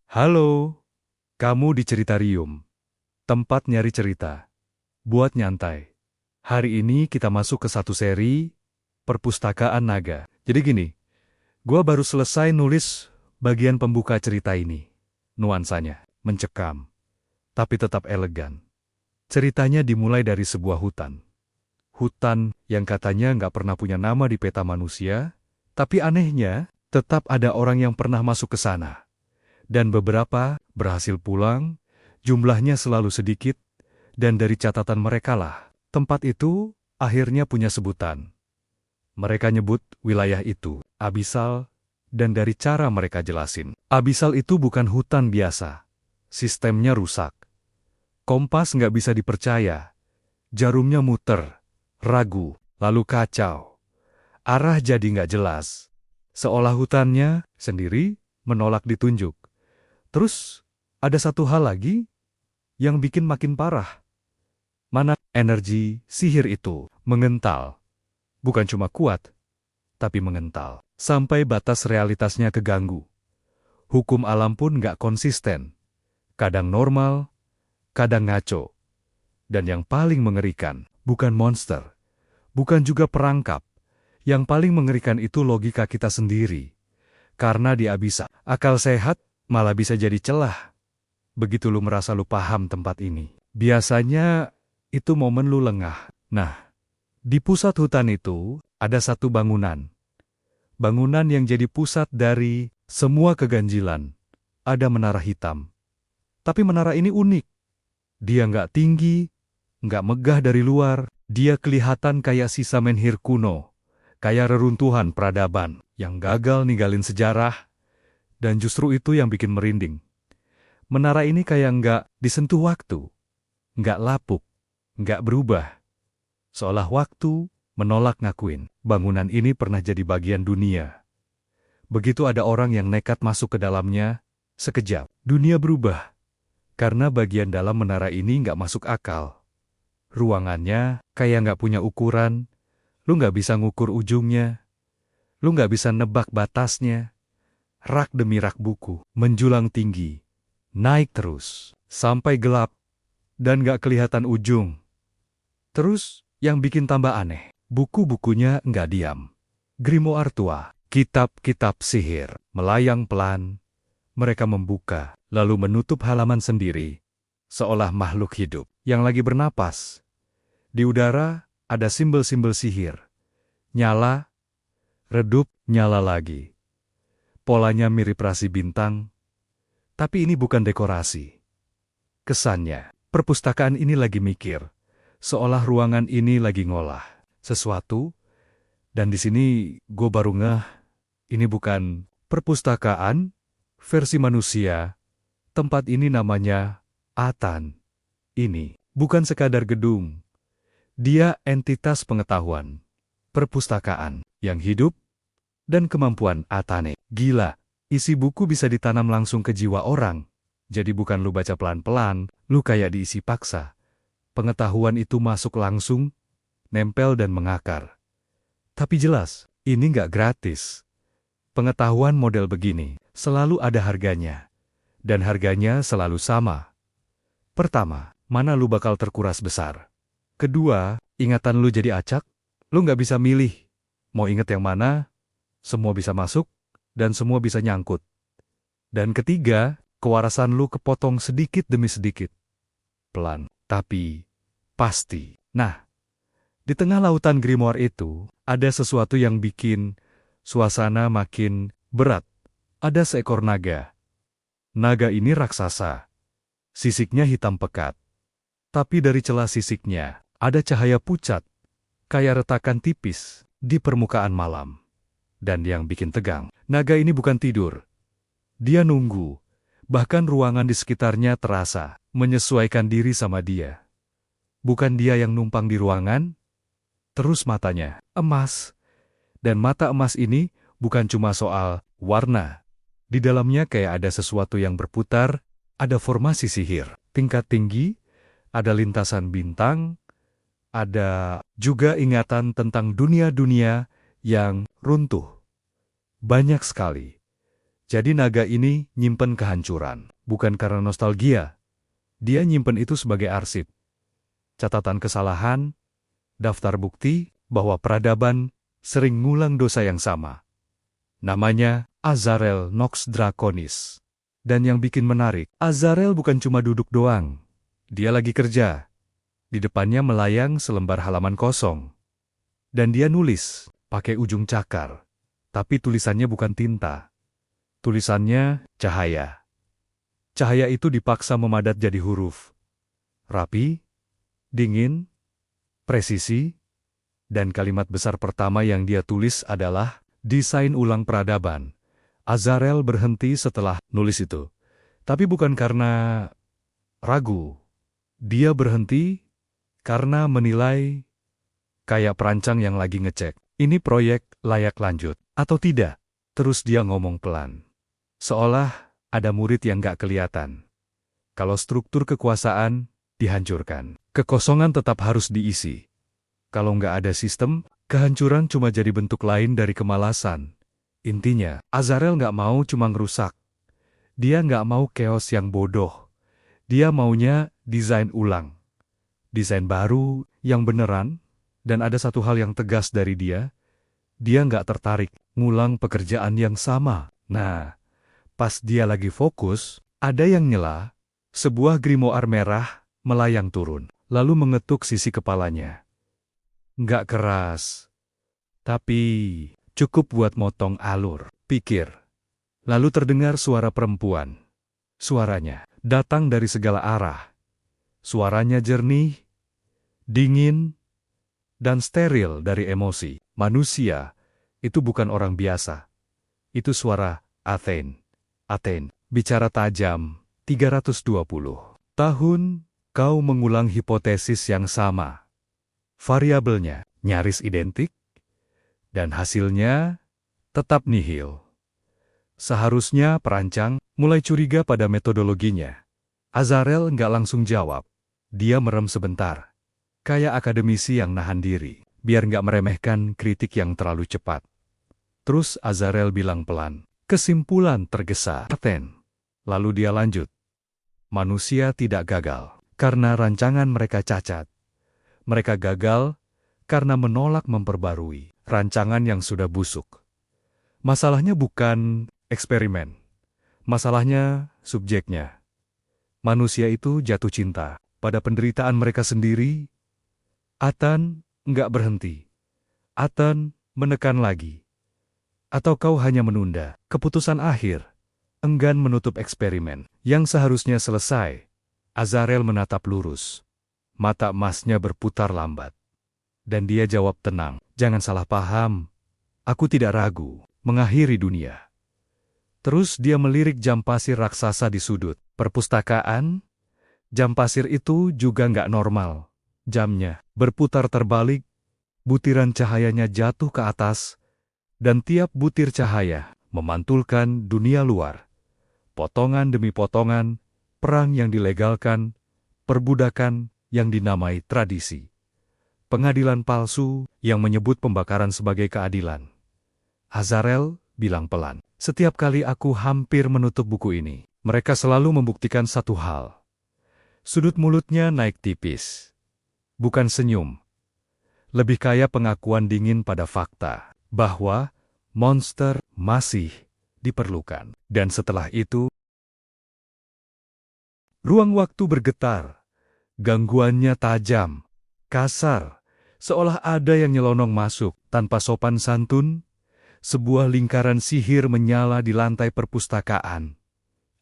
Halo, kamu di Ceritarium, tempat nyari cerita, buat nyantai. Hari ini kita masuk ke satu seri, Perpustakaan Naga. Jadi gini, gua baru selesai nulis bagian pembuka cerita ini. Nuansanya, mencekam, tapi tetap elegan. Ceritanya dimulai dari sebuah hutan. Hutan yang katanya nggak pernah punya nama di peta manusia, tapi anehnya, tetap ada orang yang pernah masuk ke sana. Dan beberapa berhasil pulang, jumlahnya selalu sedikit, dan dari catatan mereka lah, tempat itu akhirnya punya sebutan. Mereka nyebut wilayah itu Abyssal, dan dari cara mereka jelasin, Abyssal itu bukan hutan biasa. Sistemnya rusak. Kompas nggak bisa dipercaya. Jarumnya muter, ragu, lalu kacau. Arah jadi nggak jelas. Seolah hutannya sendiri menolak ditunjuk. Terus, ada satu hal lagi yang bikin makin parah. Mana energi sihir itu mengental. Bukan cuma kuat, tapi mengental. Sampai batas realitasnya keganggu. Hukum alam pun nggak konsisten. Kadang normal, kadang ngaco. Dan yang paling mengerikan, bukan monster. Bukan juga perangkap. Yang paling mengerikan itu logika kita sendiri. Karena dia bisa akal sehat, malah bisa jadi celah. Begitu lu merasa lu paham tempat ini. Biasanya itu momen lu lengah. Nah, di pusat hutan itu ada satu bangunan. Bangunan yang jadi pusat dari semua keganjilan. Ada menara hitam. Tapi menara ini unik. Dia nggak tinggi, nggak megah dari luar. Dia kelihatan kayak sisa menhir kuno. Kayak reruntuhan peradaban yang gagal ninggalin sejarah. Dan justru itu yang bikin merinding. Menara ini kayak nggak disentuh waktu. Nggak lapuk. Nggak berubah. Seolah waktu menolak ngakuin. Bangunan ini pernah jadi bagian dunia. Begitu ada orang yang nekat masuk ke dalamnya, sekejap, dunia berubah. Karena bagian dalam menara ini nggak masuk akal. Ruangannya kayak nggak punya ukuran. Lu nggak bisa ngukur ujungnya. Lu nggak bisa nebak batasnya. Rak demi rak buku, menjulang tinggi, naik terus, sampai gelap, dan gak kelihatan ujung. Terus, yang bikin tambah aneh, buku-bukunya nggak diam. Grimoire tua, kitab-kitab sihir, melayang pelan. Mereka membuka, lalu menutup halaman sendiri, seolah makhluk hidup yang lagi bernapas. Di udara, ada simbol-simbol sihir. Nyala, redup, nyala lagi. Polanya mirip rasi bintang, tapi ini bukan dekorasi. Kesannya, perpustakaan ini lagi mikir, seolah ruangan ini lagi ngolah sesuatu, dan di sini gue baru ngeh, ini bukan perpustakaan versi manusia, tempat ini namanya Atan. Ini bukan sekadar gedung, dia entitas pengetahuan, perpustakaan yang hidup, dan kemampuan Atane. Gila, isi buku bisa ditanam langsung ke jiwa orang. Jadi bukan lu baca pelan-pelan, lu kayak diisi paksa. Pengetahuan itu masuk langsung, nempel dan mengakar. Tapi jelas, ini nggak gratis. Pengetahuan model begini selalu ada harganya. Dan harganya selalu sama. Pertama, mana lu bakal terkuras besar. Kedua, ingatan lu jadi acak, lu nggak bisa milih. Mau inget yang mana? Semua bisa masuk, dan semua bisa nyangkut. Dan ketiga, kewarasan lu kepotong sedikit demi sedikit. Pelan, tapi pasti. Nah, di tengah lautan grimoire itu, ada sesuatu yang bikin suasana makin berat. Ada seekor naga. Naga ini raksasa. Sisiknya hitam pekat. Tapi dari celah sisiknya, ada cahaya pucat, kayak retakan tipis di permukaan malam. Dan yang bikin tegang, naga ini bukan tidur. Dia nunggu. Bahkan ruangan di sekitarnya terasa menyesuaikan diri sama dia. Bukan dia yang numpang di ruangan. Terus matanya emas. Dan mata emas ini bukan cuma soal warna. Di dalamnya kayak ada sesuatu yang berputar, ada formasi sihir, tingkat tinggi, ada lintasan bintang, ada juga ingatan tentang dunia-dunia yang runtuh. Banyak sekali. Jadi naga ini nyimpen kehancuran, bukan karena nostalgia. Dia nyimpen itu sebagai arsip. Catatan kesalahan, daftar bukti bahwa peradaban sering ngulang dosa yang sama. Namanya Azarel Nox Draconis. Dan yang bikin menarik, Azarel bukan cuma duduk doang. Dia lagi kerja. Di depannya melayang selembar halaman kosong. Dan dia nulis pakai ujung cakar. Tapi tulisannya bukan tinta. Tulisannya cahaya. Cahaya itu dipaksa memadat jadi huruf. Rapi, dingin, presisi, dan kalimat besar pertama yang dia tulis adalah desain ulang peradaban. Azarel berhenti setelah nulis itu. Tapi bukan karena ragu. Dia berhenti karena menilai kayak perancang yang lagi ngecek. Ini proyek layak lanjut atau tidak? Terus dia ngomong pelan. Seolah ada murid yang gak kelihatan. Kalau struktur kekuasaan dihancurkan, kekosongan tetap harus diisi. Kalau nggak ada sistem, kehancuran cuma jadi bentuk lain dari kemalasan. Intinya, Azarel nggak mau cuma ngerusak. Dia nggak mau chaos yang bodoh. Dia maunya desain ulang. Desain baru, yang beneran, dan ada satu hal yang tegas dari dia nggak tertarik ngulang pekerjaan yang sama. Nah, pas dia lagi fokus, ada yang nyela, sebuah grimoire merah melayang turun, lalu mengetuk sisi kepalanya. Nggak keras, tapi cukup buat motong alur, pikir. Lalu terdengar suara perempuan. Suaranya datang dari segala arah. Suaranya jernih, dingin, dan steril dari emosi. Manusia itu bukan orang biasa. Itu suara Athene. Athene, bicara tajam, 320 tahun, kau mengulang hipotesis yang sama. Variabelnya nyaris identik, dan hasilnya tetap nihil. Seharusnya perancang mulai curiga pada metodologinya. Azarel nggak langsung jawab. Dia merem sebentar. Kayak akademisi yang nahan diri, biar nggak meremehkan kritik yang terlalu cepat. Terus Azarel bilang pelan, kesimpulan tergesa. Lalu dia lanjut. Manusia tidak gagal karena rancangan mereka cacat. Mereka gagal karena menolak memperbarui rancangan yang sudah busuk. Masalahnya bukan eksperimen. Masalahnya subjeknya. Manusia itu jatuh cinta pada penderitaan mereka sendiri. Athan nggak berhenti. Athan menekan lagi. Atau kau hanya menunda keputusan akhir, enggan menutup eksperimen yang seharusnya selesai. Azarel menatap lurus. Mata emasnya berputar lambat. Dan dia jawab tenang, jangan salah paham. Aku tidak ragu mengakhiri dunia. Terus dia melirik jam pasir raksasa di sudut perpustakaan. Jam pasir itu juga nggak normal. Jamnya berputar terbalik, butiran cahayanya jatuh ke atas, dan tiap butir cahaya memantulkan dunia luar. Potongan demi potongan, perang yang dilegalkan, perbudakan yang dinamai tradisi. Pengadilan palsu yang menyebut pembakaran sebagai keadilan. Azarel bilang pelan, setiap kali aku hampir menutup buku ini, mereka selalu membuktikan satu hal. Sudut mulutnya naik tipis. Bukan senyum. Lebih kayak pengakuan dingin pada fakta bahwa monster masih diperlukan. Dan setelah itu, ruang waktu bergetar. Gangguannya tajam, kasar, seolah ada yang nyelonong masuk tanpa sopan santun. Sebuah lingkaran sihir menyala di lantai perpustakaan.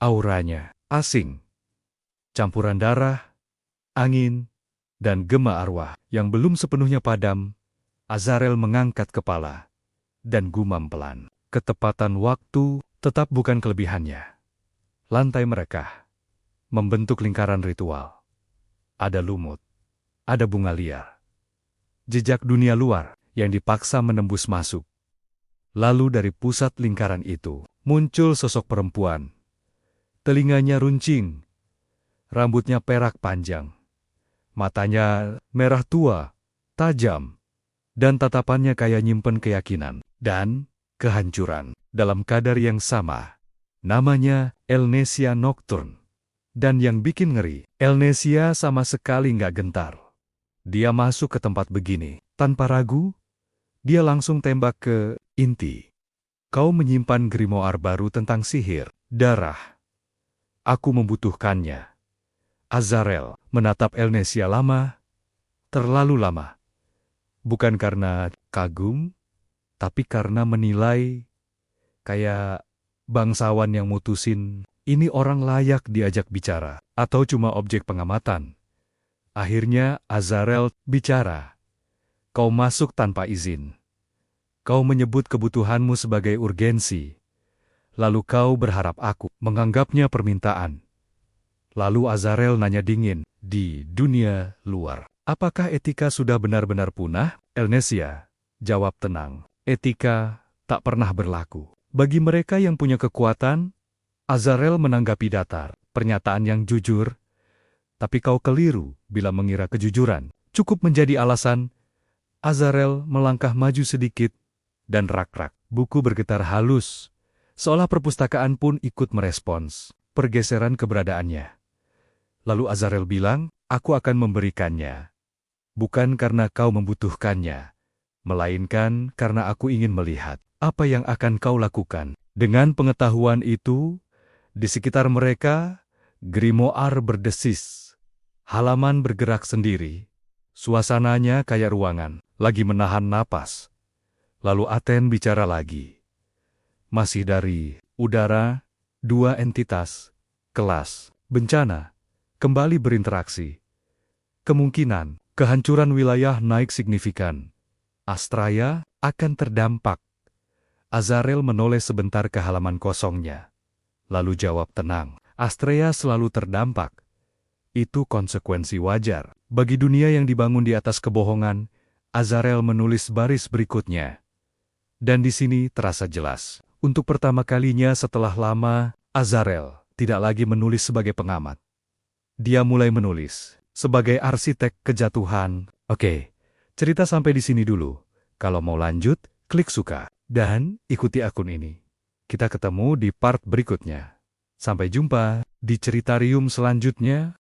Auranya asing. Campuran darah, angin, dan gema arwah yang belum sepenuhnya padam. Azarel mengangkat kepala dan gumam pelan. Ketepatan waktu tetap bukan kelebihannya. Lantai mereka membentuk lingkaran ritual. Ada lumut, ada bunga liar. Jejak dunia luar yang dipaksa menembus masuk. Lalu dari pusat lingkaran itu muncul sosok perempuan. Telinganya runcing, rambutnya perak panjang. Matanya merah tua, tajam, dan tatapannya kayak nyimpen keyakinan dan kehancuran dalam kadar yang sama. Namanya Elnesia Nocturne. Dan yang bikin ngeri, Elnesia sama sekali nggak gentar. Dia masuk ke tempat begini. Tanpa ragu, dia langsung tembak ke inti. Kau menyimpan grimoire baru tentang sihir, darah. Aku membutuhkannya. Azarel menatap Elnesia lama, terlalu lama. Bukan karena kagum, tapi karena menilai kayak bangsawan yang mutusin ini orang layak diajak bicara atau cuma objek pengamatan. Akhirnya Azarel bicara. Kau masuk tanpa izin. Kau menyebut kebutuhanmu sebagai urgensi. Lalu kau berharap aku menganggapnya permintaan. Lalu Azarel nanya dingin, di dunia luar, apakah etika sudah benar-benar punah? Elnesia jawab tenang, etika tak pernah berlaku. Bagi mereka yang punya kekuatan, Azarel menanggapi datar, pernyataan yang jujur, tapi kau keliru bila mengira kejujuran cukup menjadi alasan. Azarel melangkah maju sedikit, dan rak-rak buku bergetar halus, seolah perpustakaan pun ikut merespons pergeseran keberadaannya. Lalu Azarel bilang, aku akan memberikannya. Bukan karena kau membutuhkannya, melainkan karena aku ingin melihat apa yang akan kau lakukan. Dengan pengetahuan itu, di sekitar mereka, grimoire berdesis. Halaman bergerak sendiri. Suasananya kayak ruangan, lagi menahan napas. Lalu Aten bicara lagi. Masih dari udara, dua entitas, kelas, bencana, kembali berinteraksi. Kemungkinan, kehancuran wilayah naik signifikan. Astraya akan terdampak. Azarel menoleh sebentar ke halaman kosongnya. Lalu jawab tenang, Astraya selalu terdampak. Itu konsekuensi wajar. Bagi dunia yang dibangun di atas kebohongan, Azarel menulis baris berikutnya. Dan di sini terasa jelas. Untuk pertama kalinya setelah lama, Azarel tidak lagi menulis sebagai pengamat. Dia mulai menulis sebagai arsitek kejatuhan. Oke, cerita sampai di sini dulu. Kalau mau lanjut, klik suka. Dan ikuti akun ini. Kita ketemu di part berikutnya. Sampai jumpa di Ceritarium selanjutnya.